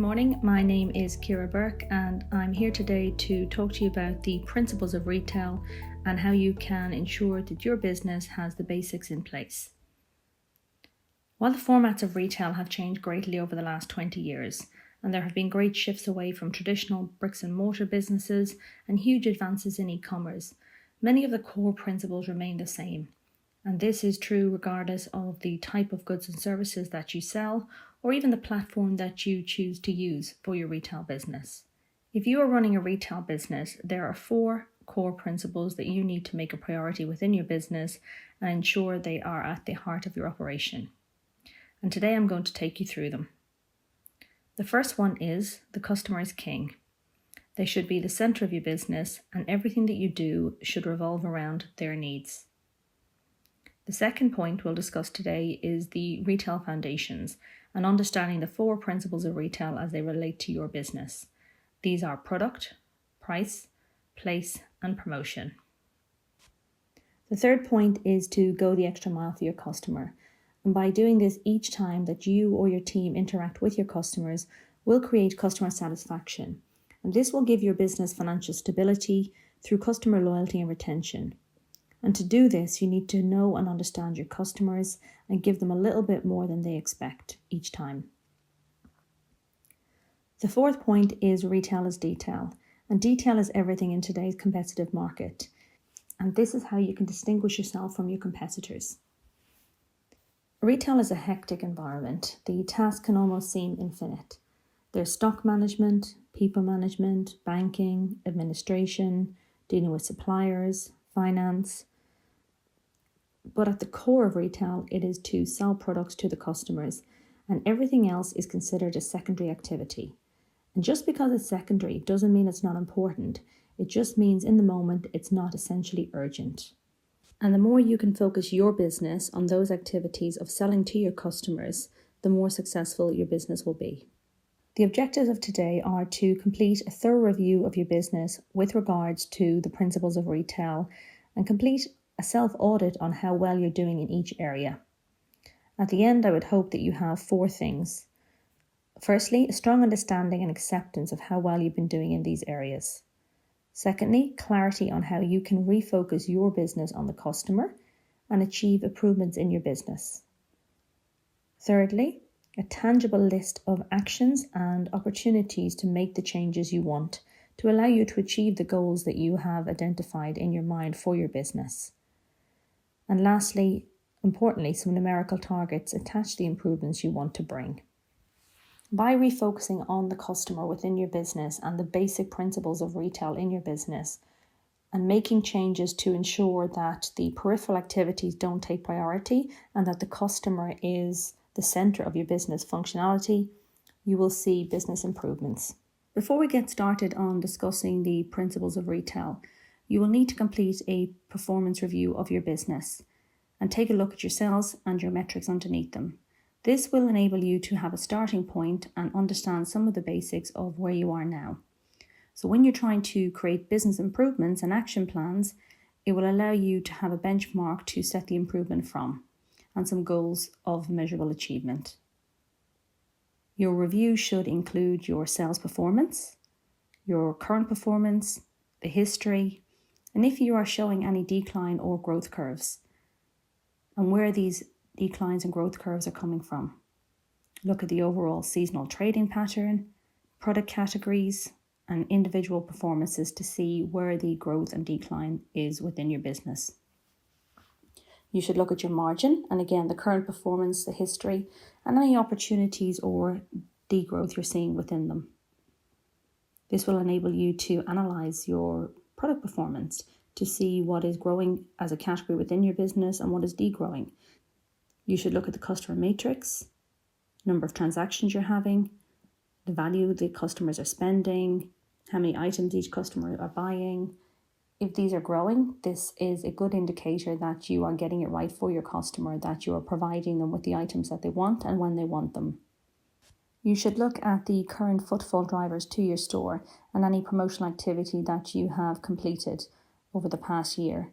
morning, my name is Ciara Burke and I'm here today to talk to you about the principles of retail and how you can ensure that your business has the basics in place. While the formats of retail have changed greatly over the last 20 years, and there have been great shifts away from traditional bricks and mortar businesses and huge advances in e-commerce, many of the core principles remain the same. And this is true regardless of the type of goods and services that you sell or even the platform that you choose to use for your retail business. If you are running a retail business, there are 4 core principles that you need to make a priority within your business and ensure they are at the heart of your operation. And today I'm going to take you through them. The first one is the customer is king. They should be the center of your business and everything that you do should revolve around their needs. The second point we'll discuss today is the retail foundations and understanding the 4 principles of retail as they relate to your business. These are product, price, place, and promotion. The third point is to go the extra mile for your customer. And by doing this each time that you or your team interact with your customers will create customer satisfaction. And this will give your business financial stability through customer loyalty and retention. And to do this, you need to know and understand your customers and give them a little bit more than they expect each time. The fourth point is retail is detail. And detail is everything in today's competitive market. And this is how you can distinguish yourself from your competitors. Retail is a hectic environment. The tasks can almost seem infinite. There's stock management, people management, banking, administration, dealing with suppliers, finance. But at the core of retail, it is to sell products to the customers, and everything else is considered a secondary activity. And just because it's secondary doesn't mean it's not important. It just means in the moment it's not essentially urgent. And the more you can focus your business on those activities of selling to your customers, the more successful your business will be. The objectives of today are to complete a thorough review of your business with regards to the principles of retail and complete a self-audit on how well you're doing in each area. At the end, I would hope that you have 4 things. Firstly, a strong understanding and acceptance of how well you've been doing in these areas. Secondly, clarity on how you can refocus your business on the customer and achieve improvements in your business. Thirdly, a tangible list of actions and opportunities to make the changes you want to allow you to achieve the goals that you have identified in your mind for your business. And lastly, importantly, some numerical targets attached to the improvements you want to bring. By refocusing on the customer within your business and the basic principles of retail in your business and making changes to ensure that the peripheral activities don't take priority and that the customer is the center of your business functionality, you will see business improvements. Before we get started on discussing the principles of retail, you will need to complete a performance review of your business and take a look at your sales and your metrics underneath them. This will enable you to have a starting point and understand some of the basics of where you are now. So when you're trying to create business improvements and action plans, it will allow you to have a benchmark to set the improvement from and some goals of measurable achievement. Your review should include your sales performance, your current performance, the history, and if you are showing any decline or growth curves, and where these declines and growth curves are coming from. Look at the overall seasonal trading pattern, product categories, and individual performances to see where the growth and decline is within your business. You should look at your margin, and again, the current performance, the history, and any opportunities or degrowth you're seeing within them. This will enable you to analyze your product performance to see what is growing as a category within your business and what is degrowing. You should look at the customer matrix, number of transactions you're having, the value the customers are spending, how many items each customer are buying. If these are growing, this is a good indicator that you are getting it right for your customer, that you are providing them with the items that they want and when they want them. You should look at the current footfall drivers to your store and any promotional activity that you have completed over the past year.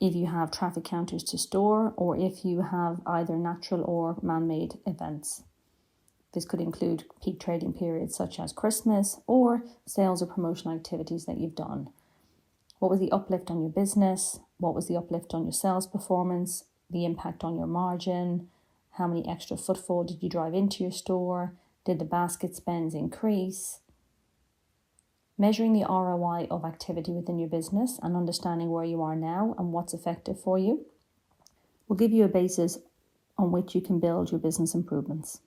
If you have traffic counters to store or if you have either natural or man-made events. This could include peak trading periods such as Christmas or sales or promotional activities that you've done. What was the uplift on your business? What was the uplift on your sales performance? The impact on your margin? How many extra footfall did you drive into your store? Did the basket spends increase? Measuring the ROI of activity within your business and understanding where you are now and what's effective for you will give you a basis on which you can build your business improvements.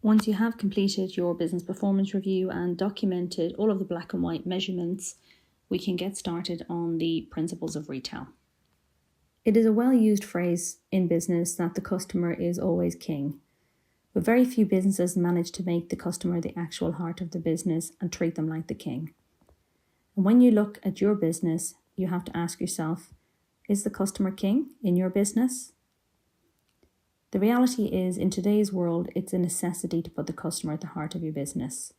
Once you have completed your business performance review and documented all of the black and white measurements, we can get started on the principles of retail. It is a well-used phrase in business that the customer is always king, but very few businesses manage to make the customer the actual heart of the business and treat them like the king. And when you look at your business, you have to ask yourself, is the customer king in your business? The reality is, in today's world, it's a necessity to put the customer at the heart of your business.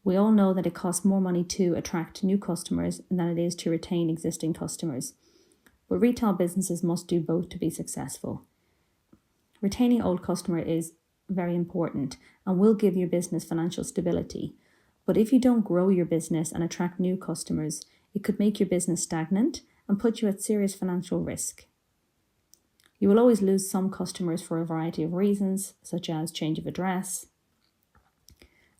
We all know that it costs more money to attract new customers than it is to retain existing customers. But retail businesses must do both to be successful. Retaining old customer is very important and will give your business financial stability. But if you don't grow your business and attract new customers, it could make your business stagnant and put you at serious financial risk. You will always lose some customers for a variety of reasons, such as change of address,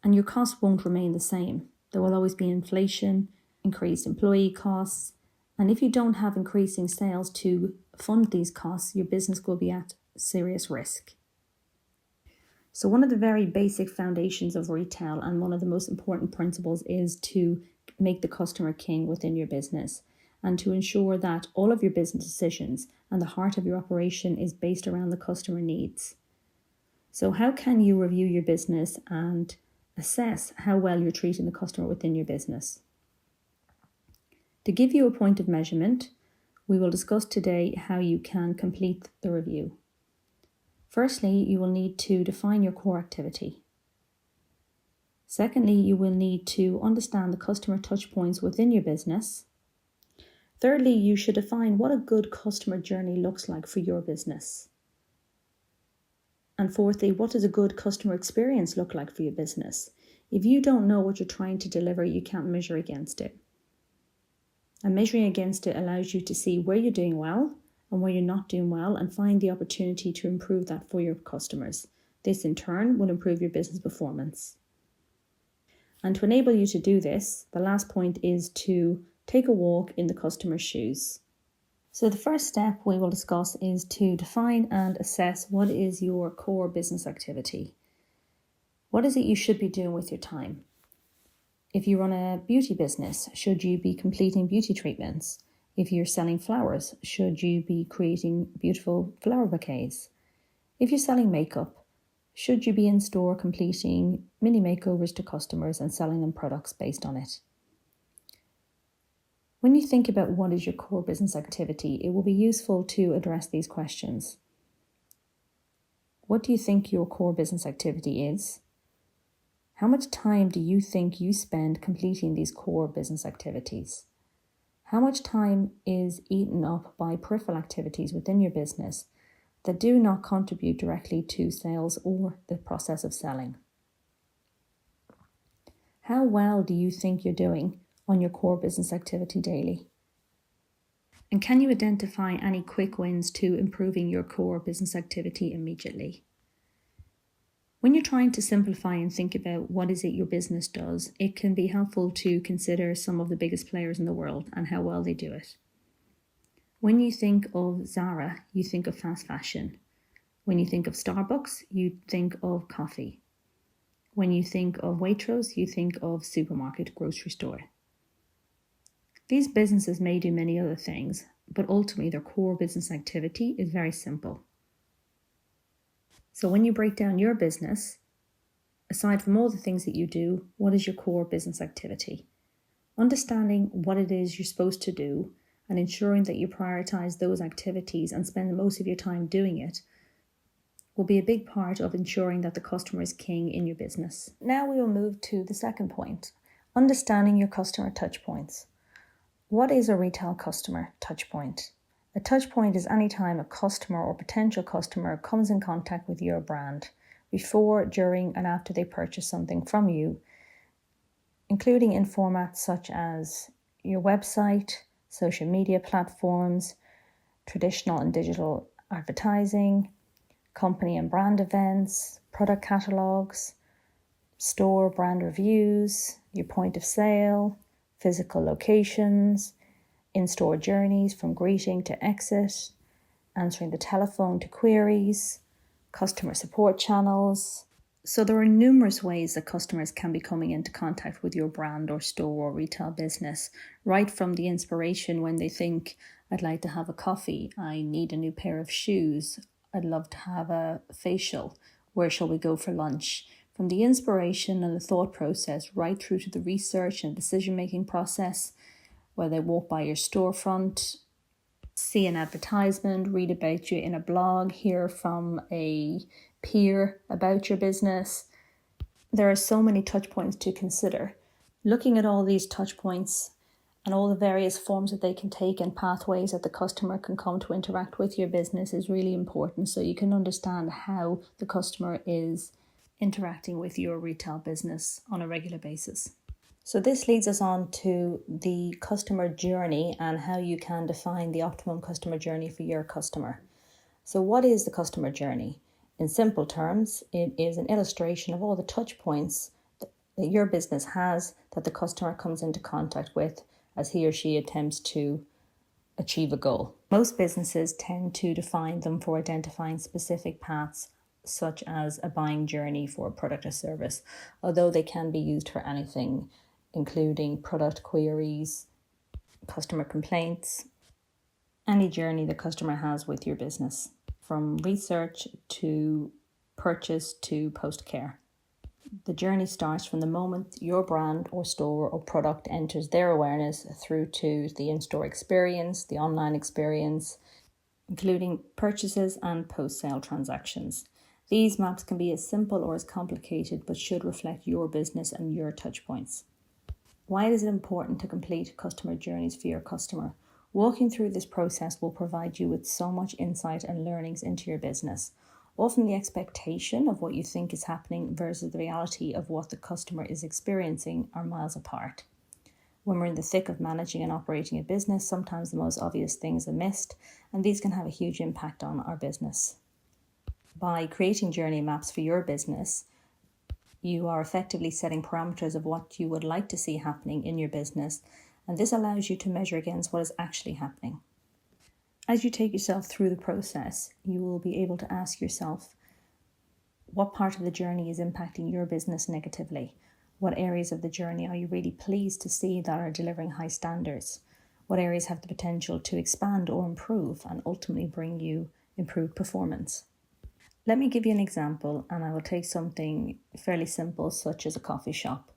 and your costs won't remain the same. There will always be inflation, increased employee costs, and if you don't have increasing sales to fund these costs, your business will be at serious risk. So one of the very basic foundations of retail and one of the most important principles is to make the customer king within your business and to ensure that all of your business decisions and the heart of your operation is based around the customer needs. So how can you review your business and assess how well you're treating the customer within your business? To give you a point of measurement, we will discuss today how you can complete the review. Firstly, you will need to define your core activity. Secondly, you will need to understand the customer touchpoints within your business. Thirdly, you should define what a good customer journey looks like for your business. And fourthly, what does a good customer experience look like for your business? If you don't know what you're trying to deliver, you can't measure against it. And measuring against it allows you to see where you're doing well and where you're not doing well and find the opportunity to improve that for your customers. This in turn will improve your business performance. And to enable you to do this, the last point is to take a walk in the customer's shoes. So the first step we will discuss is to define and assess what is your core business activity. What is it you should be doing with your time? If you run a beauty business, should you be completing beauty treatments? If you're selling flowers, should you be creating beautiful flower bouquets? If you're selling makeup, should you be in store completing mini makeovers to customers and selling them products based on it? When you think about what is your core business activity, it will be useful to address these questions. What do you think your core business activity is? How much time do you think you spend completing these core business activities? How much time is eaten up by peripheral activities within your business that do not contribute directly to sales or the process of selling? How well do you think you're doing on your core business activity daily? And can you identify any quick wins to improving your core business activity immediately? When you're trying to simplify and think about what is it your business does, it can be helpful to consider some of the biggest players in the world and how well they do it. When you think of Ciara, you think of fast fashion. When you think of Starbucks, you think of coffee. When you think of Waitrose, you think of supermarket, grocery store. These businesses may do many other things, but ultimately their core business activity is very simple. So when you break down your business, aside from all the things that you do, what is your core business activity? Understanding what it is you're supposed to do and ensuring that you prioritize those activities and spend most of your time doing it will be a big part of ensuring that the customer is king in your business. Now we will move to the second point, understanding your customer touchpoints. What is a retail customer touchpoint? A touchpoint is any time a customer or potential customer comes in contact with your brand, before, during, and after they purchase something from you, including in formats such as your website, social media platforms, traditional and digital advertising, company and brand events, product catalogues, store brand reviews, your point of sale, physical locations, in-store journeys from greeting to exit, answering the telephone to queries, customer support channels. So there are numerous ways that customers can be coming into contact with your brand or store or retail business, right from the inspiration when they think, I'd like to have a coffee, I need a new pair of shoes, I'd love to have a facial, where shall we go for lunch? From the inspiration and the thought process right through to the research and decision-making process, where they walk by your storefront, see an advertisement, read about you in a blog, hear from a peer about your business. There are so many touch points to consider. Looking at all these touch points and all the various forms that they can take and pathways that the customer can come to interact with your business is really important, so you can understand how the customer is interacting with your retail business on a regular basis. So this leads us on to the customer journey and how you can define the optimum customer journey for your customer. So what is the customer journey? In simple terms, it is an illustration of all the touch points that your business has that the customer comes into contact with as he or she attempts to achieve a goal. Most businesses tend to define them for identifying specific paths, such as a buying journey for a product or service, although they can be used for anything, including product queries, customer complaints, any journey the customer has with your business, from research to purchase to post-care. The journey starts from the moment your brand or store or product enters their awareness through to the in-store experience, the online experience, including purchases and post-sale transactions. These maps can be as simple or as complicated, but should reflect your business and your touch points. Why is it important to complete customer journeys for your customer? Walking through this process will provide you with so much insight and learnings into your business. Often the expectation of what you think is happening versus the reality of what the customer is experiencing are miles apart. When we're in the thick of managing and operating a business, sometimes the most obvious things are missed, and these can have a huge impact on our business. By creating journey maps for your business, you are effectively setting parameters of what you would like to see happening in your business, and this allows you to measure against what is actually happening. As you take yourself through the process, you will be able to ask yourself, what part of the journey is impacting your business negatively? What areas of the journey are you really pleased to see that are delivering high standards? What areas have the potential to expand or improve and ultimately bring you improved performance? Let me give you an example, and I will take something fairly simple such as a coffee shop,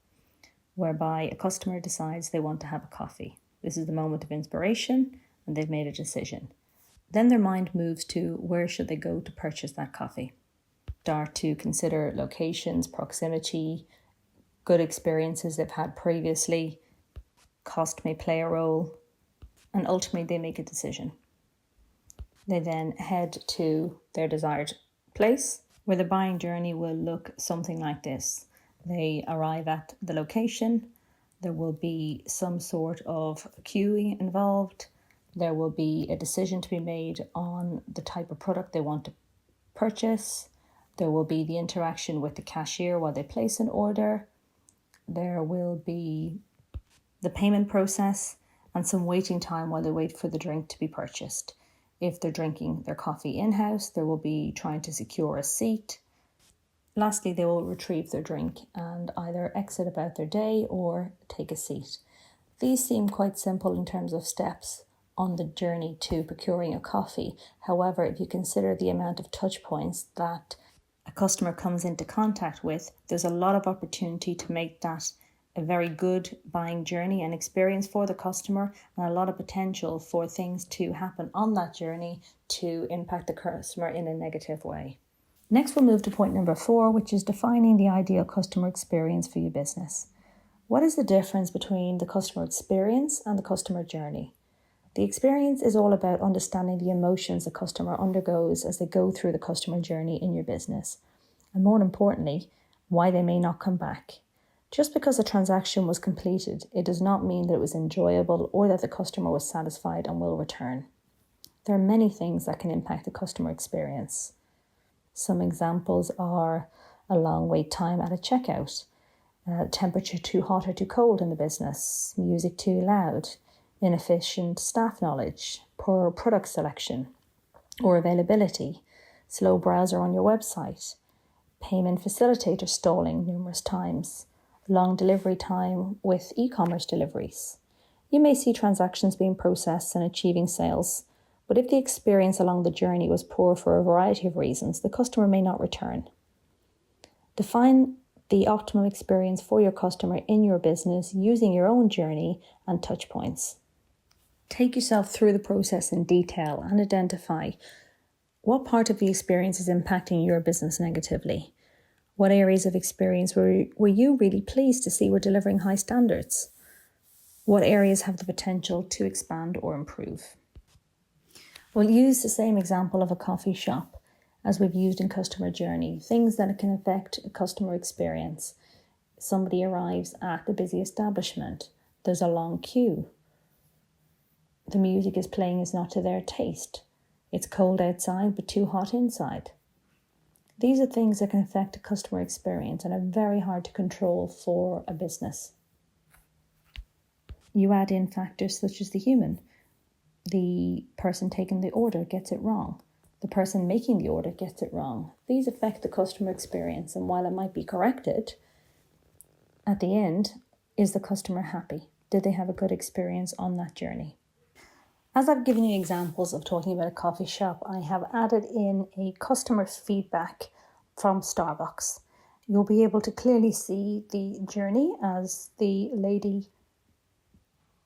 whereby a customer decides they want to have a coffee. This is the moment of inspiration and they've made a decision. Then their mind moves to where should they go to purchase that coffee. Start to consider locations, proximity, good experiences they've had previously, cost may play a role, and ultimately they make a decision. They then head to their desired place, where the buying journey will look something like this. They arrive at the location, there will be some sort of queuing involved, there will be a decision to be made on the type of product they want to purchase, there will be the interaction with the cashier while they place an order, there will be the payment process, and some waiting time while they wait for the drink to be purchased. If they're drinking their coffee in-house, there will be trying to secure a seat. Lastly, they will retrieve their drink and either exit about their day or take a seat. These seem quite simple in terms of steps on the journey to procuring a coffee. However, if you consider the amount of touch points that a customer comes into contact with, there's a lot of opportunity to make that a very good buying journey and experience for the customer, and a lot of potential for things to happen on that journey to impact the customer in a negative way. Next, we'll move to point number 4, which is defining the ideal customer experience for your business. What is the difference between the customer experience and the customer journey? The experience is all about understanding the emotions the customer undergoes as they go through the customer journey in your business. and more importantly, why they may not come back. Just because a transaction was completed, it does not mean that it was enjoyable or that the customer was satisfied and will return. There are many things that can impact the customer experience. Some examples are a long wait time at a checkout, temperature too hot or too cold in the business, music too loud, inefficient staff knowledge, poor product selection or availability, slow browser on your website, payment facilitator stalling numerous times, long delivery time with e-commerce deliveries. You may see transactions being processed and achieving sales, but if the experience along the journey was poor for a variety of reasons, the customer may not return. Define the optimal experience for your customer in your business using your own journey and touch points. Take yourself through the process in detail and identify what part of the experience is impacting your business negatively. What areas of experience were you really pleased to see were delivering high standards? What areas have the potential to expand or improve? We'll use the same example of a coffee shop as we've used in customer journey, things that can affect a customer experience. Somebody arrives at the busy establishment. There's a long queue. The music is playing is not to their taste. It's cold outside but too hot inside. These are things that can affect a customer experience and are very hard to control for a business. You add in factors such as the human. The person taking the order gets it wrong. The person making the order gets it wrong. These affect the customer experience, and while it might be corrected, at the end, is the customer happy? Did they have a good experience on that journey? As I've given you examples of talking about a coffee shop, I have added in a customer feedback from Starbucks. You'll be able to clearly see the journey as the lady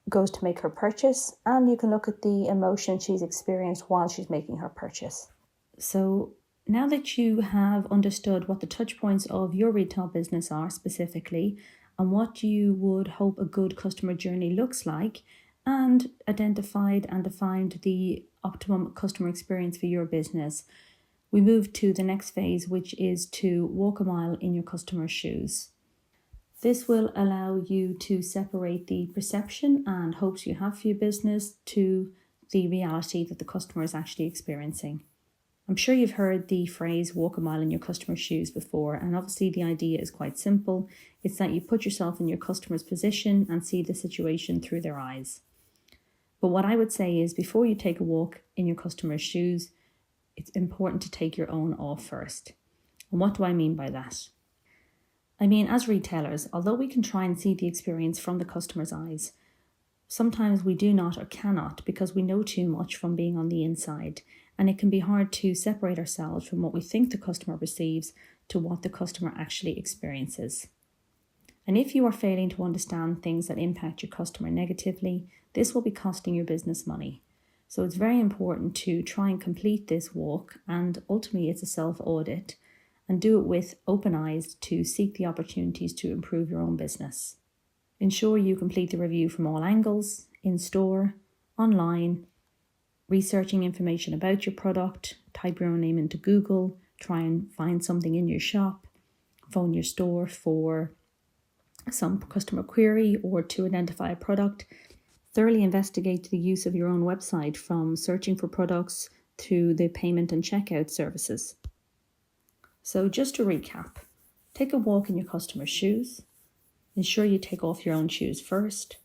goes to make her purchase, and you can look at the emotion she's experienced while she's making her purchase. So now that you have understood what the touch points of your retail business are specifically and what you would hope a good customer journey looks like, and identified and defined the optimum customer experience for your business, we move to the next phase, which is to walk a mile in your customer's shoes. This will allow you to separate the perception and hopes you have for your business to the reality that the customer is actually experiencing. I'm sure you've heard the phrase walk a mile in your customer's shoes before, and obviously the idea is quite simple. It's that you put yourself in your customer's position and see the situation through their eyes. But what I would say is before you take a walk in your customer's shoes, it's important to take your own off first. And what do I mean by that? I mean, as retailers, although we can try and see the experience from the customer's eyes, sometimes we do not or cannot because we know too much from being on the inside, and it can be hard to separate ourselves from what we think the customer receives to what the customer actually experiences. And if you are failing to understand things that impact your customer negatively, this will be costing your business money. So it's very important to try and complete this walk, and ultimately it's a self-audit, and do it with open eyes to seek the opportunities to improve your own business. Ensure you complete the review from all angles, in store, online, researching information about your product, type your own name into Google, try and find something in your shop, phone your store for some customer query or to identify a product. Thoroughly investigate the use of your own website, from searching for products to the payment and checkout services. So just to recap, take a walk in your customer's shoes. Ensure you take off your own shoes first.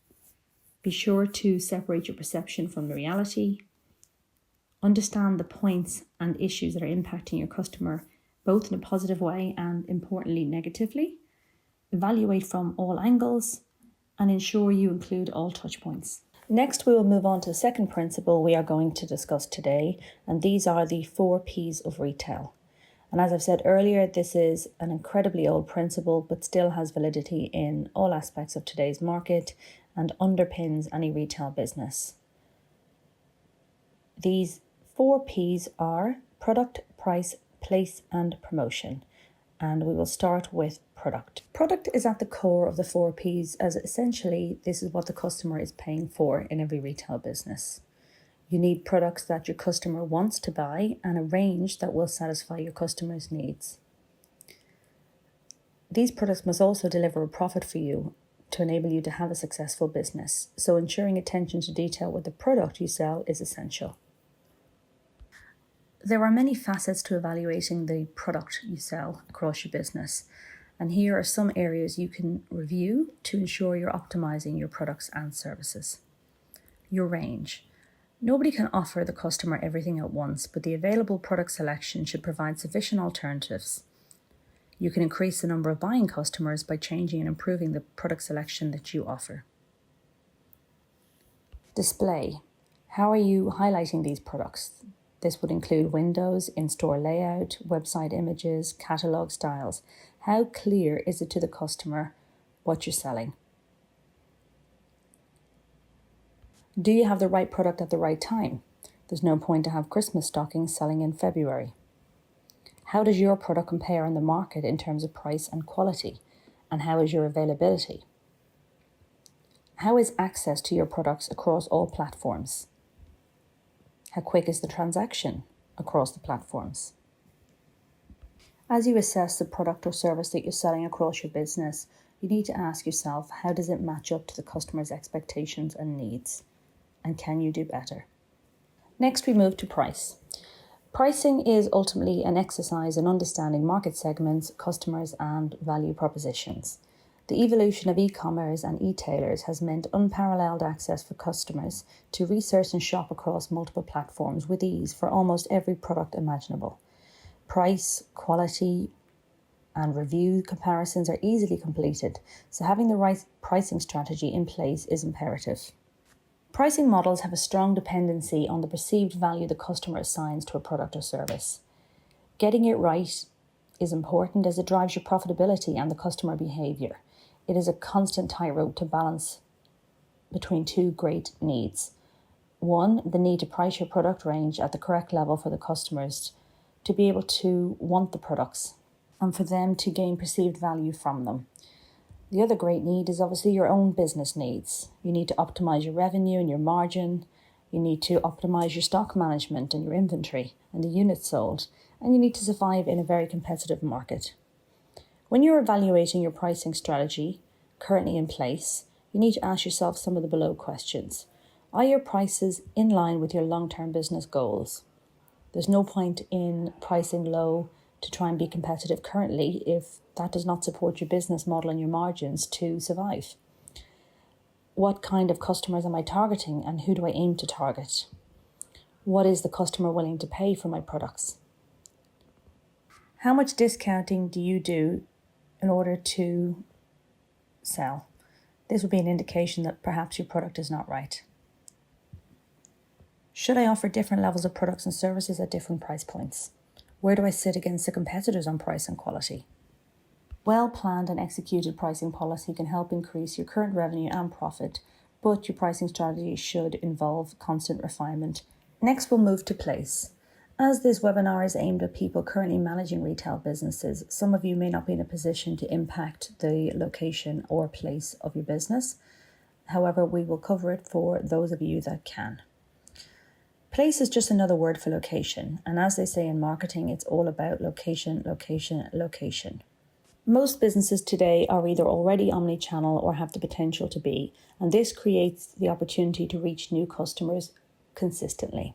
Be sure to separate your perception from the reality. Understand the points and issues that are impacting your customer, both in a positive way and, importantly, negatively. Evaluate from all angles and ensure you include all touch points. Next, we will move on to the second principle we are going to discuss today, and these are the 4 Ps of retail. And as I've said earlier, this is an incredibly old principle, but still has validity in all aspects of today's market and underpins any retail business. These 4 Ps are product, price, place, and promotion. And we will start with product. Product is at the core of the 4 Ps, as essentially this is what the customer is paying for in every retail business. You need products that your customer wants to buy and a range that will satisfy your customer's needs. These products must also deliver a profit for you to enable you to have a successful business. So ensuring attention to detail with the product you sell is essential. There are many facets to evaluating the product you sell across your business. And here are some areas you can review to ensure you're optimizing your products and services. Your range. Nobody can offer the customer everything at once, but the available product selection should provide sufficient alternatives. You can increase the number of buying customers by changing and improving the product selection that you offer. Display. How are you highlighting these products? This would include windows, in-store layout, website images, catalogue styles. How clear is it to the customer what you're selling? Do you have the right product at the right time? There's no point to have Christmas stockings selling in February. How does your product compare in the market in terms of price and quality? And how is your availability? How is access to your products across all platforms? How quick is the transaction across the platforms? As you assess the product or service that you're selling across your business, you need to ask yourself, how does it match up to the customer's expectations and needs? And can you do better? Next, we move to price. Pricing is ultimately an exercise in understanding market segments, customers, and value propositions. The evolution of e-commerce and e-tailers has meant unparalleled access for customers to research and shop across multiple platforms with ease for almost every product imaginable. Price, quality, and review comparisons are easily completed, so having the right pricing strategy in place is imperative. Pricing models have a strong dependency on the perceived value the customer assigns to a product or service. Getting it right is important as it drives your profitability and the customer behaviour. It is a constant tightrope to balance between two great needs. One, the need to price your product range at the correct level for the customers to be able to want the products and for them to gain perceived value from them. The other great need is obviously your own business needs. You need to optimize your revenue and your margin. You need to optimize your stock management and your inventory and the units sold. And you need to survive in a very competitive market. When you're evaluating your pricing strategy currently in place, you need to ask yourself some of the below questions. Are your prices in line with your long-term business goals? There's no point in pricing low to try and be competitive currently if that does not support your business model and your margins to survive. What kind of customers am I targeting and who do I aim to target? What is the customer willing to pay for my products? How much discounting do you do in order to sell? This would be an indication that perhaps your product is not right. Should I offer different levels of products and services at different price points? Where do I sit against the competitors on price and quality? Well-planned and executed pricing policy can help increase your current revenue and profit, but your pricing strategy should involve constant refinement. Next, we'll move to place. As this webinar is aimed at people currently managing retail businesses, some of you may not be in a position to impact the location or place of your business. However, we will cover it for those of you that can. Place is just another word for location, and as they say in marketing, it's all about location, location, location. Most businesses today are either already omni-channel or have the potential to be, and this creates the opportunity to reach new customers consistently.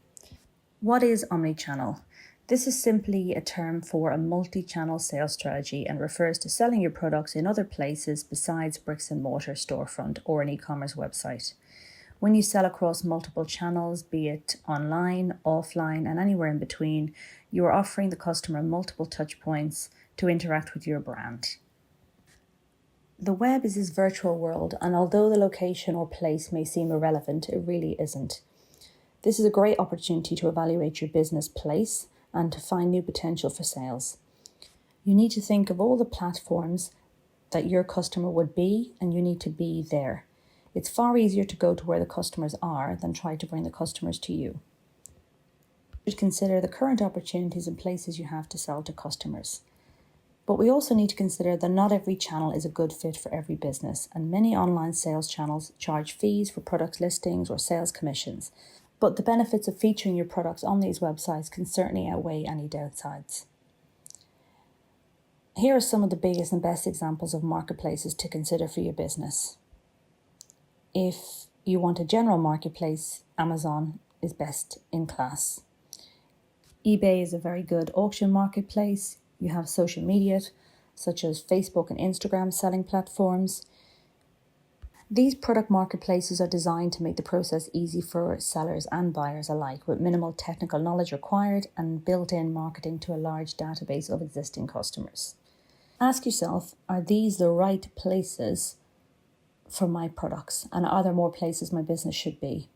What is omni-channel? This is simply a term for a multi-channel sales strategy and refers to selling your products in other places besides bricks and mortar storefront or an e-commerce website. When you sell across multiple channels, be it online, offline, and anywhere in between, you are offering the customer multiple touch points to interact with your brand. The web is this virtual world, and although the location or place may seem irrelevant, it really isn't. This is a great opportunity to evaluate your business place and to find new potential for sales. You need to think of all the platforms that your customer would be, and you need to be there. It's far easier to go to where the customers are than try to bring the customers to you. You should consider the current opportunities and places you have to sell to customers. But we also need to consider that not every channel is a good fit for every business, and many online sales channels charge fees for product listings or sales commissions. But the benefits of featuring your products on these websites can certainly outweigh any downsides. Here are some of the biggest and best examples of marketplaces to consider for your business. If you want a general marketplace, Amazon is best in class. eBay is a very good auction marketplace. You have social media, such as Facebook and Instagram selling platforms. These product marketplaces are designed to make the process easy for sellers and buyers alike, with minimal technical knowledge required and built-in marketing to a large database of existing customers. Ask yourself, are these the right places for my products? And are there more places my business should be?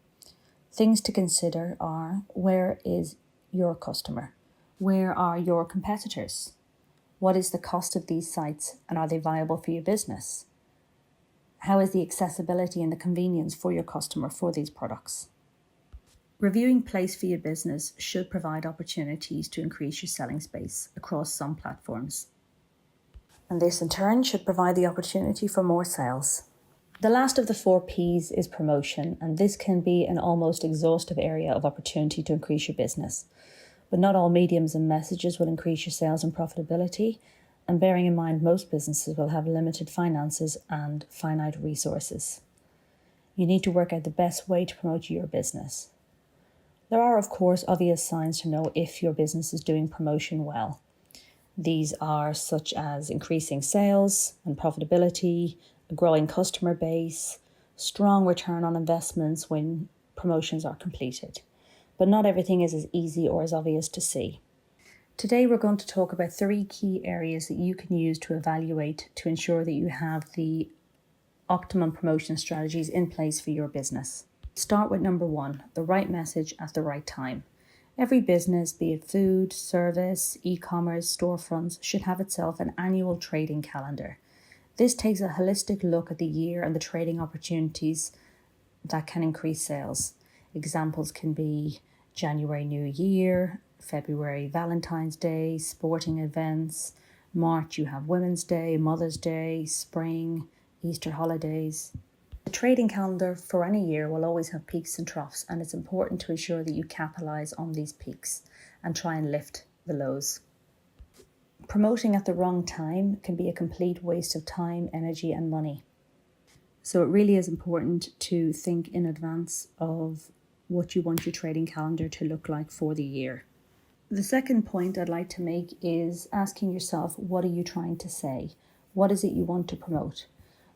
Things to consider are, where is your customer? Where are your competitors? What is the cost of these sites and are they viable for your business? How is the accessibility and the convenience for your customer for these products? Reviewing place for your business should provide opportunities to increase your selling space across some platforms. And this in turn should provide the opportunity for more sales. The last of the 4 P's is promotion, and this can be an almost exhaustive area of opportunity to increase your business. But not all mediums and messages will increase your sales and profitability, and bearing in mind most businesses will have limited finances and finite resources. You need to work out the best way to promote your business. There are, of course, obvious signs to know if your business is doing promotion well. These are such as increasing sales and profitability, a growing customer base, strong return on investments when promotions are completed. But not everything is as easy or as obvious to see. Today we're going to talk about 3 key areas that you can use to evaluate to ensure that you have the optimum promotion strategies in place for your business. Start with number 1, the right message at the right time. Every business, be it food, service, e-commerce, storefronts, should have itself an annual trading calendar. This takes a holistic look at the year and the trading opportunities that can increase sales. Examples can be January New Year, February Valentine's Day, sporting events. March you have Women's Day, Mother's Day, spring, Easter holidays. The trading calendar for any year will always have peaks and troughs, and it's important to ensure that you capitalize on these peaks and try and lift the lows. Promoting at the wrong time can be a complete waste of time, energy, and money. So it really is important to think in advance of what you want your trading calendar to look like for the year. The second point I'd like to make is asking yourself, what are you trying to say? What is it you want to promote?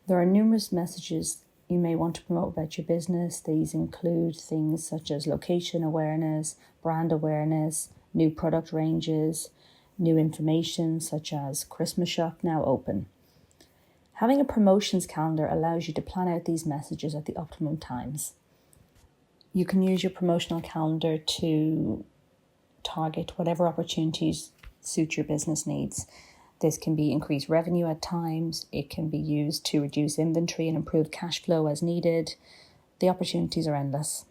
There are numerous messages you may want to promote about your business. These include things such as location awareness, brand awareness, new product ranges, new information such as Christmas shop now open. Having a promotions calendar allows you to plan out these messages at the optimum times. You can use your promotional calendar to target whatever opportunities suit your business needs. This can be increased revenue at times. It can be used to reduce inventory and improve cash flow as needed. The opportunities are endless.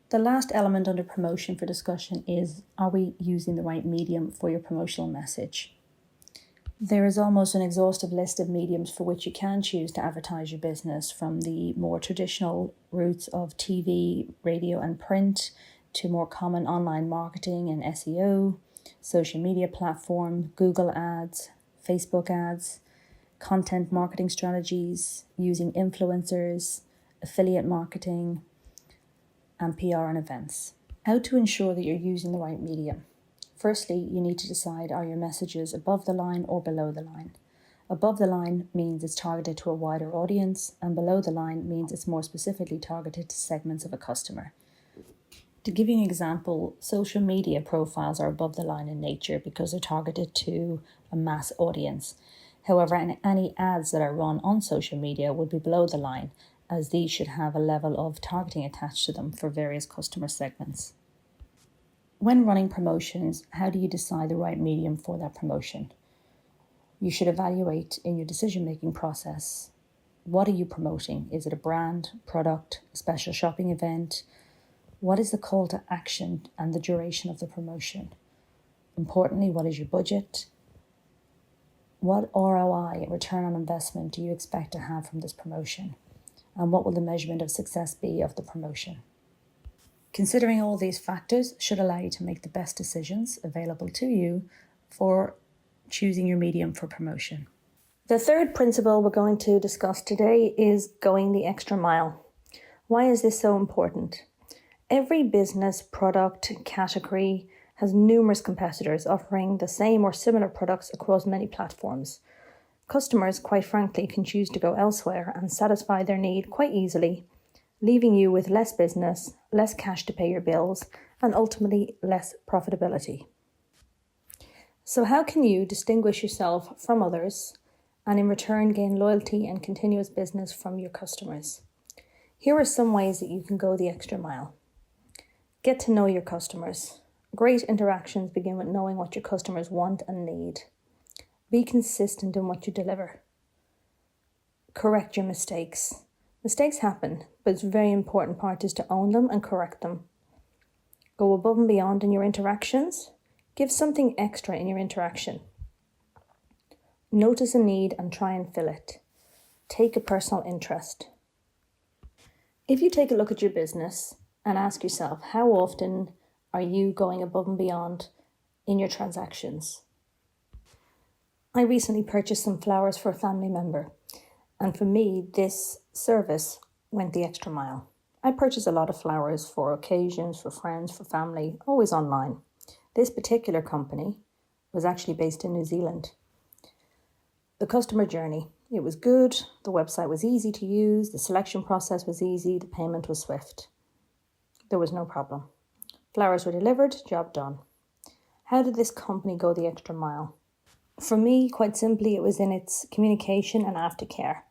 The last element under promotion for discussion is, are we using the right medium for your promotional message? There is almost an exhaustive list of mediums for which you can choose to advertise your business, from the more traditional routes of TV, radio and print, to more common online marketing and SEO, social media platform, Google ads, Facebook ads, content marketing strategies, using influencers, affiliate marketing, and PR and events. How to ensure that you're using the right medium? Firstly, you need to decide, are your messages above the line or below the line? Above the line means it's targeted to a wider audience, and below the line means it's more specifically targeted to segments of a customer. To give you an example, social media profiles are above the line in nature because they're targeted to a mass audience. However, any ads that are run on social media would be below the line, as these should have a level of targeting attached to them for various customer segments. When running promotions, how do you decide the right medium for that promotion? You should evaluate in your decision-making process, what are you promoting? Is it a brand, product, a special shopping event? What is the call to action and the duration of the promotion? Importantly, what is your budget? What ROI, return on investment, do you expect to have from this promotion? And what will the measurement of success be of the promotion? Considering all these factors should allow you to make the best decisions available to you for choosing your medium for promotion. The third principle we're going to discuss today is going the extra mile. Why is this so important? Every business, product, category has numerous competitors offering the same or similar products across many platforms. Customers, quite frankly, can choose to go elsewhere and satisfy their need quite easily, leaving you with less business, less cash to pay your bills, and ultimately less profitability. So how can you distinguish yourself from others and in return gain loyalty and continuous business from your customers? Here are some ways that you can go the extra mile. Get to know your customers. Great interactions begin with knowing what your customers want and need. Be consistent in what you deliver. Correct your mistakes. Mistakes happen, but it's a very important part is to own them and correct them. Go above and beyond in your interactions. Give something extra in your interaction. Notice a need and try and fill it. Take a personal interest. If you take a look at your business and ask yourself, how often are you going above and beyond in your transactions? I recently purchased some flowers for a family member, and for me, this service went the extra mile. I purchase a lot of flowers for occasions, for friends, for family, always online. This particular company was actually based in New Zealand. The customer journey, it was good, the website was easy to use, the selection process was easy, the payment was swift. There was no problem. Flowers were delivered, job done. How did this company go the extra mile? For me, quite simply, it was in its communication and aftercare.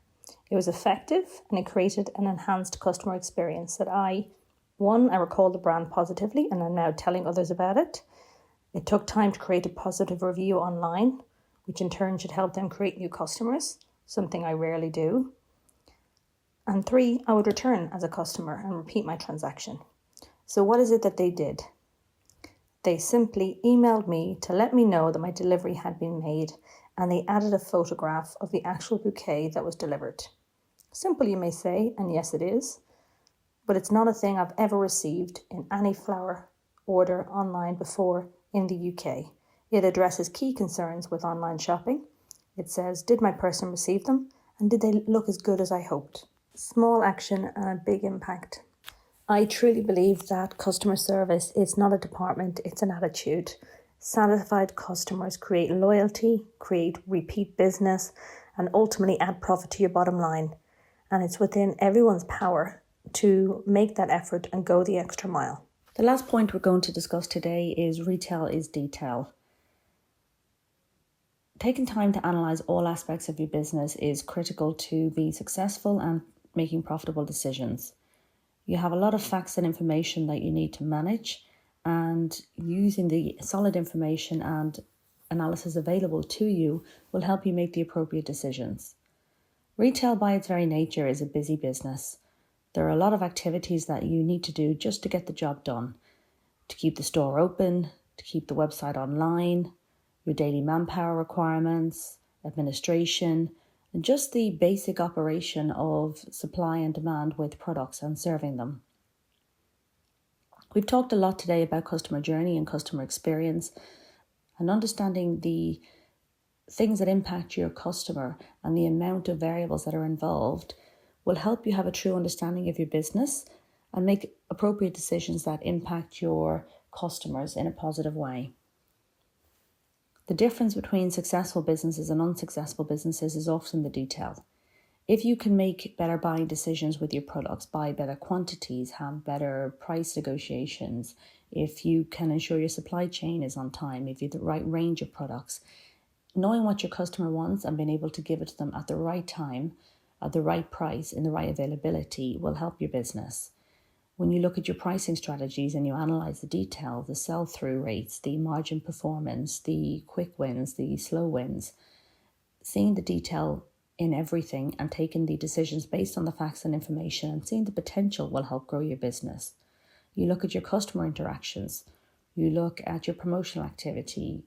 It was effective and it created an enhanced customer experience that I recall the brand positively and I'm now telling others about it. It took time to create a positive review online, which in turn should help them create new customers, something I rarely do. And 3, I would return as a customer and repeat my transaction. So what is it that they did? They simply emailed me to let me know that my delivery had been made, and they added a photograph of the actual bouquet that was delivered. Simple, you may say, and yes, it is, but it's not a thing I've ever received in any flower order online before in the UK. It addresses key concerns with online shopping. It says, did my person receive them? And did they look as good as I hoped? Small action and a big impact. I truly believe that customer service is not a department, it's an attitude. Satisfied customers create loyalty, create repeat business, and ultimately add profit to your bottom line. And it's within everyone's power to make that effort and go the extra mile. The last point we're going to discuss today is retail is detail. Taking time to analyse all aspects of your business is critical to be successful and making profitable decisions. You have a lot of facts and information that you need to manage, and using the solid information and analysis available to you will help you make the appropriate decisions. Retail by its very nature is a busy business. There are a lot of activities that you need to do just to get the job done, to keep the store open, to keep the website online, your daily manpower requirements, administration, and just the basic operation of supply and demand with products and serving them. We've talked a lot today about customer journey and customer experience, and understanding the things that impact your customer and the amount of variables that are involved will help you have a true understanding of your business and make appropriate decisions that impact your customers in a positive way. The difference between successful businesses and unsuccessful businesses is often the detail. If you can make better buying decisions with your products, buy better quantities, have better price negotiations, if you can ensure your supply chain is on time, if you have the right range of products, knowing what your customer wants and being able to give it to them at the right time, at the right price, in the right availability will help your business. When you look at your pricing strategies and you analyse the detail, the sell-through rates, the margin performance, the quick wins, the slow wins, seeing the detail in everything and taking the decisions based on the facts and information and seeing the potential will help grow your business. You look at your customer interactions, you look at your promotional activity,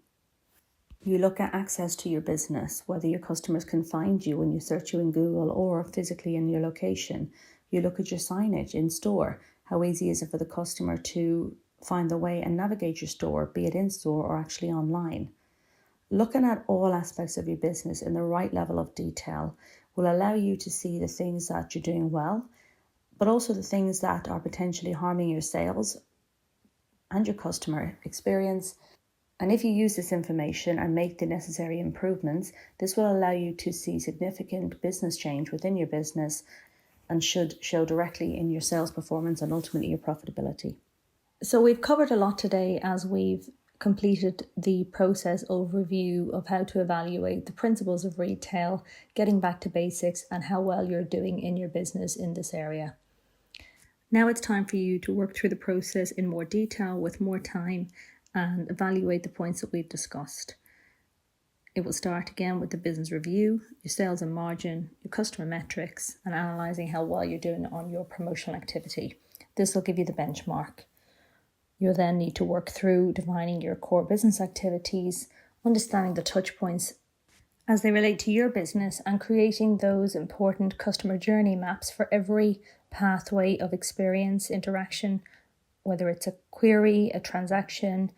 you look at access to your business, whether your customers can find you when you search you in Google or physically in your location. You look at your signage in store. How easy is it for the customer to find the way and navigate your store, be it in store or actually online? Looking at all aspects of your business in the right level of detail will allow you to see the things that you're doing well, but also the things that are potentially harming your sales and your customer experience. And if you use this information and make the necessary improvements, this will allow you to see significant business change within your business and should show directly in your sales performance and ultimately your profitability. So we've covered a lot today as we've completed the process overview of how to evaluate the principles of retail, getting back to basics, and how well you're doing in your business in this area. Now it's time for you to work through the process in more detail with more time and evaluate the points that we've discussed. It will start again with the business review, your sales and margin, your customer metrics, and analysing how well you're doing on your promotional activity. This will give you the benchmark. You'll then need to work through defining your core business activities, understanding the touch points as they relate to your business, and creating those important customer journey maps for every pathway of experience, interaction, whether it's a query, a transaction,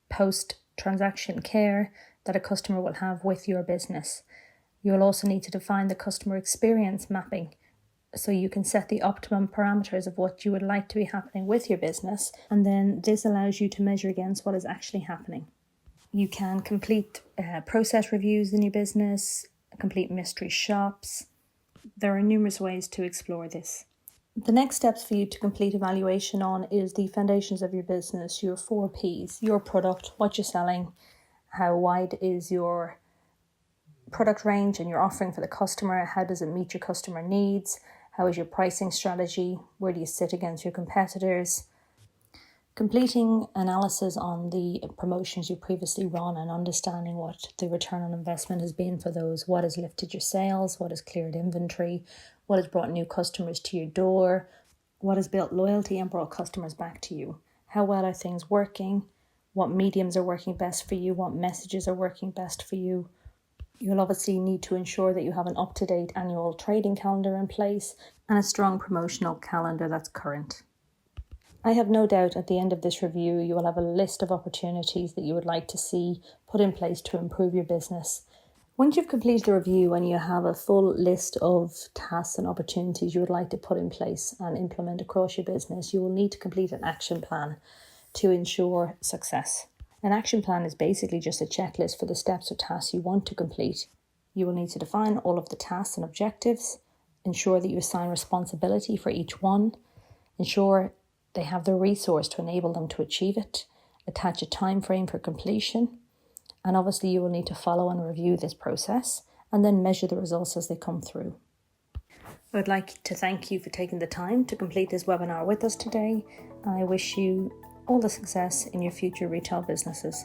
post-transaction care that a customer will have with your business. You'll also need to define the customer experience mapping, so you can set the optimum parameters of what you would like to be happening with your business, and then this allows you to measure against what is actually happening. You can complete process reviews in your business, complete mystery shops. There are numerous ways to explore this. The next steps for you to complete evaluation on is the foundations of your business, your 4 Ps, your product, what you're selling, how wide is your product range and your offering for the customer, how does it meet your customer needs, how is your pricing strategy, where do you sit against your competitors. Completing analysis on the promotions you previously run and understanding what the return on investment has been for those, what has lifted your sales, what has cleared inventory, what has brought new customers to your door, what has built loyalty and brought customers back to you. How well are things working? What mediums are working best for you? What messages are working best for you? You'll obviously need to ensure that you have an up-to-date annual trading calendar in place and a strong promotional calendar that's current. I have no doubt at the end of this review, you will have a list of opportunities that you would like to see put in place to improve your business. Once you've completed the review and you have a full list of tasks and opportunities you would like to put in place and implement across your business, you will need to complete an action plan to ensure success. An action plan is basically just a checklist for the steps or tasks you want to complete. You will need to define all of the tasks and objectives, ensure that you assign responsibility for each one, ensure they have the resource to enable them to achieve it, attach a time frame for completion, and obviously you will need to follow and review this process and then measure the results as they come through. I would like to thank you for taking the time to complete this webinar with us today. I wish you all the success in your future retail businesses.